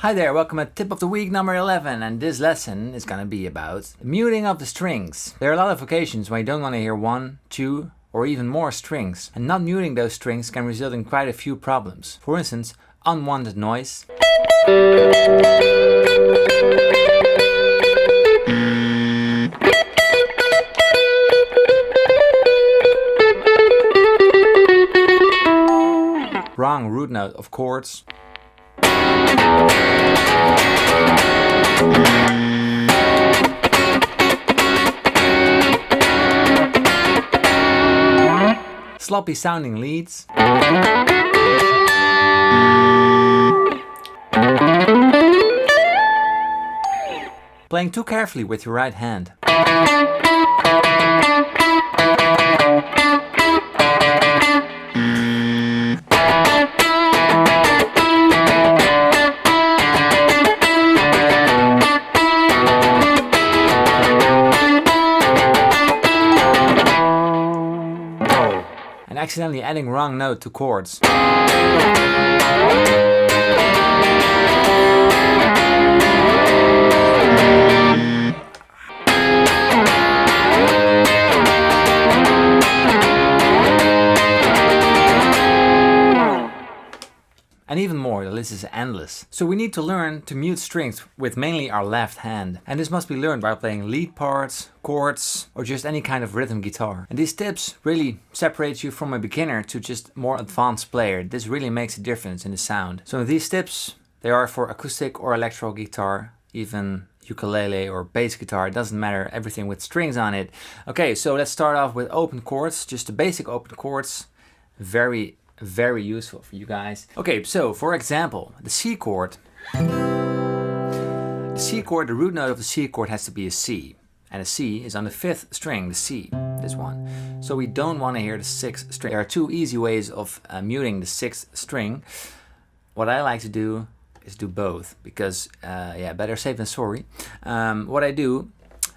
Hi there, welcome at Tip of the Week number 11, and this lesson is going to be about muting of the strings. There are a lot of occasions when you don't want to hear one, two, or even more strings, and not muting those strings can result in quite a few problems. For instance, unwanted noise, wrong root note of chords, sloppy sounding leads, playing too carefully with your right hand, and accidentally adding wrong note to chords. And even more, the list is endless. So we need to learn to mute strings with mainly our left hand. And this must be learned by playing lead parts, chords, or just any kind of rhythm guitar. And these tips really separate you from a beginner to just more advanced player. This really makes a difference in the sound. So these tips, they are for acoustic or electro guitar, even ukulele or bass guitar, it doesn't matter, everything with strings on it. Okay, so let's start off with open chords, just the basic open chords. Very useful for you guys. Okay, so for example, the C chord. The C chord, the root note of the C chord has to be a C. And a C is on the 5th string, the C, this one. So we don't want to hear the 6th string. There are two easy ways of muting the 6th string. What I like to do is do both, because, yeah, better safe than sorry. What I do,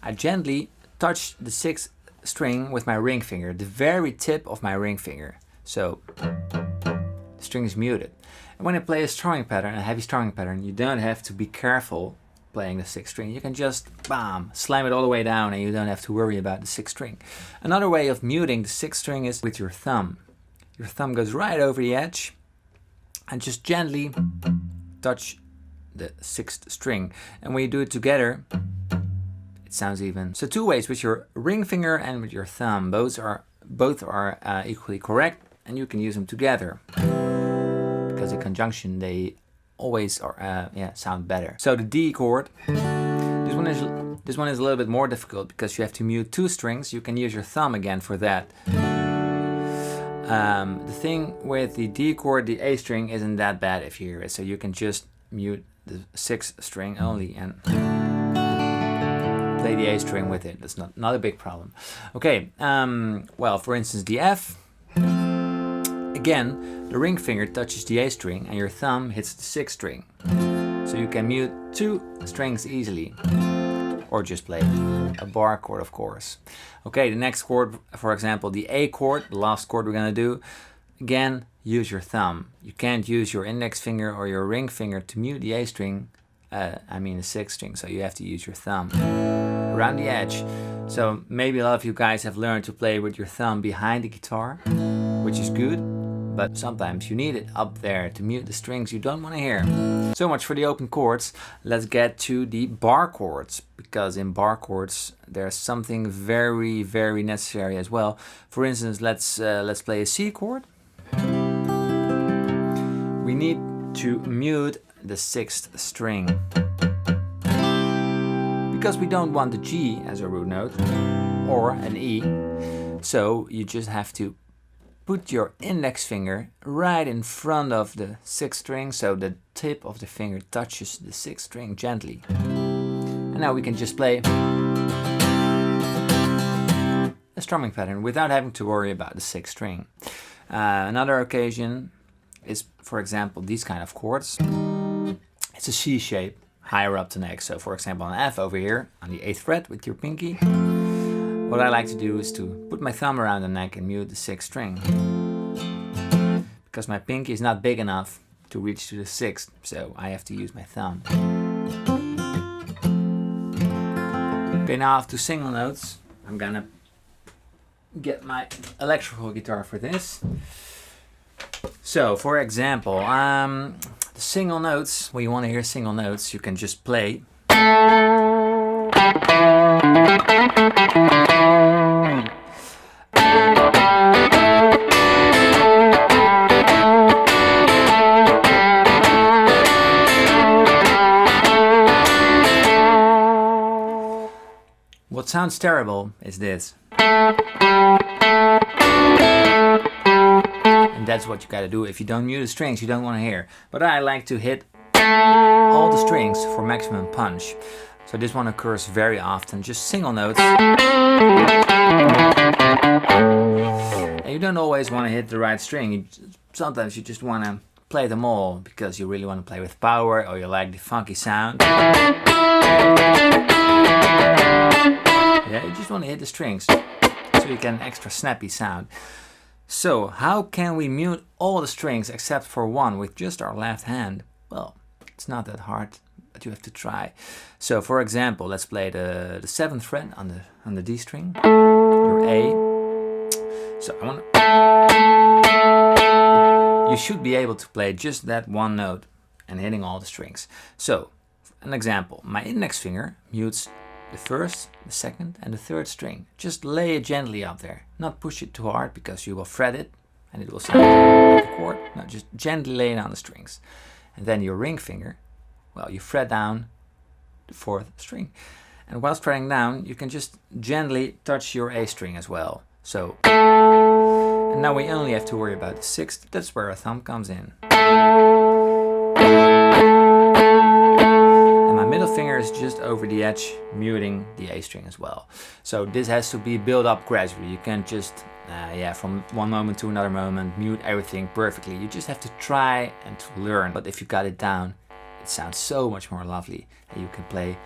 I gently touch the 6th string with my ring finger, the very tip of my ring finger. So the string is muted. And when I play a strumming pattern, a heavy strumming pattern, you don't have to be careful playing the 6th string. You can just bam, slam it all the way down and you don't have to worry about the 6th string. Another way of muting the 6th string is with your thumb. Your thumb goes right over the edge and just gently touch the 6th string. And when you do it together, it sounds even. So two ways, with your ring finger and with your thumb. Both are equally correct. And you can use them together because in conjunction they always are sound better. So the D chord, this one is a little bit more difficult because you have to mute two strings. You can use your thumb again for that. The thing with the D chord, the A string isn't that bad if you hear it. So you can just mute the 6th string only and play the A string with it. That's not a big problem. Okay, well, for instance, the F. Again, the ring finger touches the A string and your thumb hits the 6th string. So you can mute two strings easily. Or just play a bar chord, of course. Okay, the next chord, for example, the A chord, the last chord we're gonna do. Again, use your thumb. You can't use your index finger or your ring finger to mute the A string, the 6th string, so you have to use your thumb around the edge. So maybe a lot of you guys have learned to play with your thumb behind the guitar, which is good, but sometimes you need it up there to mute the strings you don't want to hear. So much for the open chords. Let's get to the bar chords, because in bar chords there's something very necessary as well. For instance, let's play a C chord. We need to mute the 6th string because we don't want the G as a root note or an E. So you just have to put your index finger right in front of the 6th string so the tip of the finger touches the 6th string gently. And now we can just play a strumming pattern without having to worry about the 6th string. Another occasion is, for example, these kind of chords. It's a C shape higher up the neck. So for example, an F over here on the 8th fret with your pinky. What I like to do is to put my thumb around the neck and mute the 6th string. Because my pinky is not big enough to reach to the sixth, so I have to use my thumb. Okay, now I have 2 single notes. I'm gonna get my electrical guitar for this. So, for example, the single notes, when you want to hear single notes, you can just play. What sounds terrible is this. And that's what you gotta do. If you don't mute the strings, you don't want to hear. But I like to hit all the strings for maximum punch. So this one occurs very often, just single notes. And you don't always want to hit the right string. Sometimes you just want to play them all because you really want to play with power or you like the funky sound. Yeah, you just want to hit the strings so you get an extra snappy sound. So, how can we mute all the strings except for one with just our left hand? Well, it's not that hard, but you have to try. So, for example, let's play the 7th fret on the D string, your A. So, you should be able to play just that one note and hitting all the strings. So, an example, my index finger mutes the 1st, the 2nd and the 3rd string. Just lay it gently up there. Not push it too hard because you will fret it and it will sound like a chord. No, just gently lay down the strings. And then your ring finger, well, you fret down the 4th string. And while fretting down, you can just gently touch your A string as well. So, and now we only have to worry about the 6th. That's where our thumb comes in. Middle finger is just over the edge, muting the A string as well. So this has to be built up gradually. You can't just, from one moment to another moment, mute everything perfectly. You just have to try and to learn. But if you got it down, it sounds so much more lovely and you can play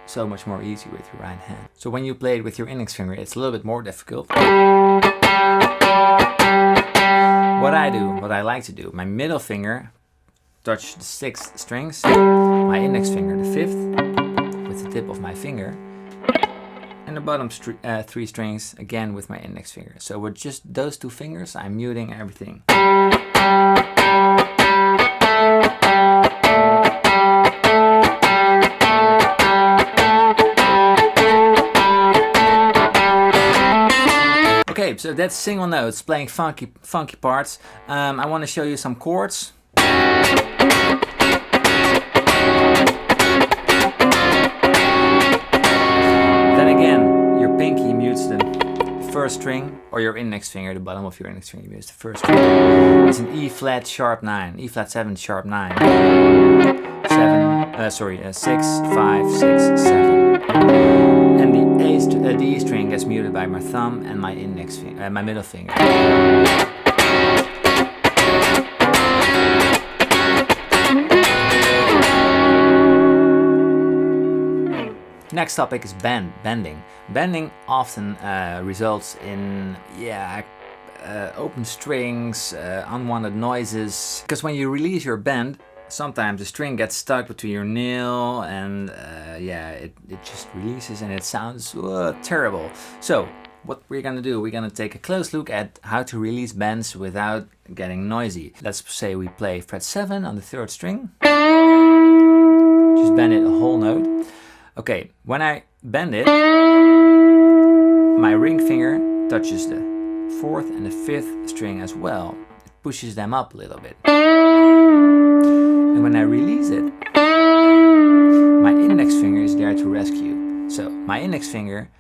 so much more easy with your right hand. So when you play it with your index finger, it's a little bit more difficult. What I like to do, my middle finger touch the 6th strings, my index finger the 5th with the tip of my finger, and the bottom 3 strings again with my index finger. So with just those 2 fingers, I'm muting everything. Okay, so that's single notes, playing funky parts. I want to show you some chords. Then again, your pinky mutes the 1st string, or your index finger, the bottom of your index finger mutes the 1st string. It's an E flat sharp 9, E flat 7 sharp 9. 6, 5, 6, 7. And the D string gets muted by my thumb and my index finger, my middle finger. Next topic is bending. Bending often results in open strings, unwanted noises. Because when you release your bend, sometimes the string gets stuck between your nail and it just releases and it sounds terrible. So what we're gonna do, we're gonna take a close look at how to release bends without getting noisy. Let's say we play fret 7 on the 3rd string. Just bend it a whole note. Okay, when I bend it, my ring finger touches the 4th and the 5th string as well. It pushes them up a little bit. And when I release it, my index finger is there to rescue. So my index finger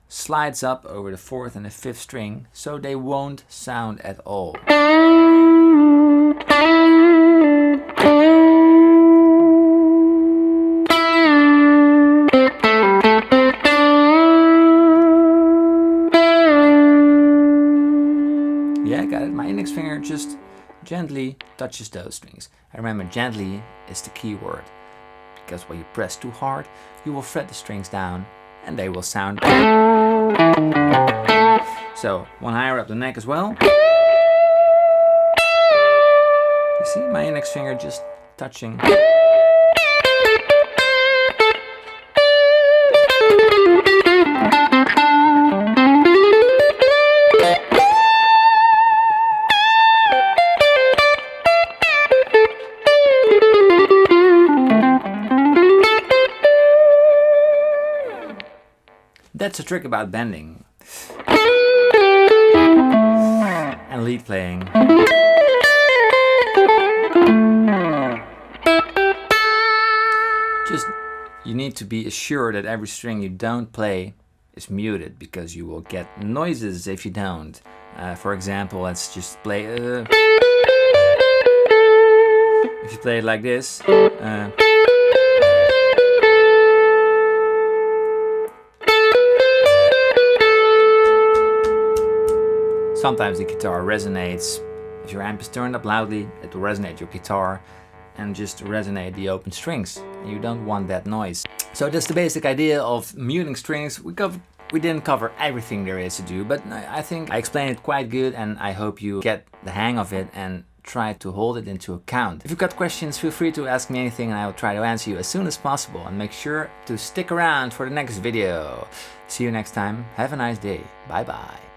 slides up over the 4th and the 5th string so they won't sound at all. Yeah, got it. My index finger just gently touches those strings. And remember, gently is the key word. Because when you press too hard, you will fret the strings down and they will sound. So, one higher up the neck as well. You see my index finger just touching. That's a trick about bending and lead playing. Just, you need to be assured that every string you don't play is muted, because you will get noises if you don't. For example, let's just play. If you play it like this. Sometimes the guitar resonates. If your amp is turned up loudly, it will resonate your guitar and just resonate the open strings. And you don't want that noise. So that's the basic idea of muting strings. We didn't cover everything there is to do, but I think I explained it quite good, and I hope you get the hang of it and try to hold it into account. If you've got questions, feel free to ask me anything and I will try to answer you as soon as possible. And make sure to stick around for the next video. See you next time. Have a nice day. Bye bye.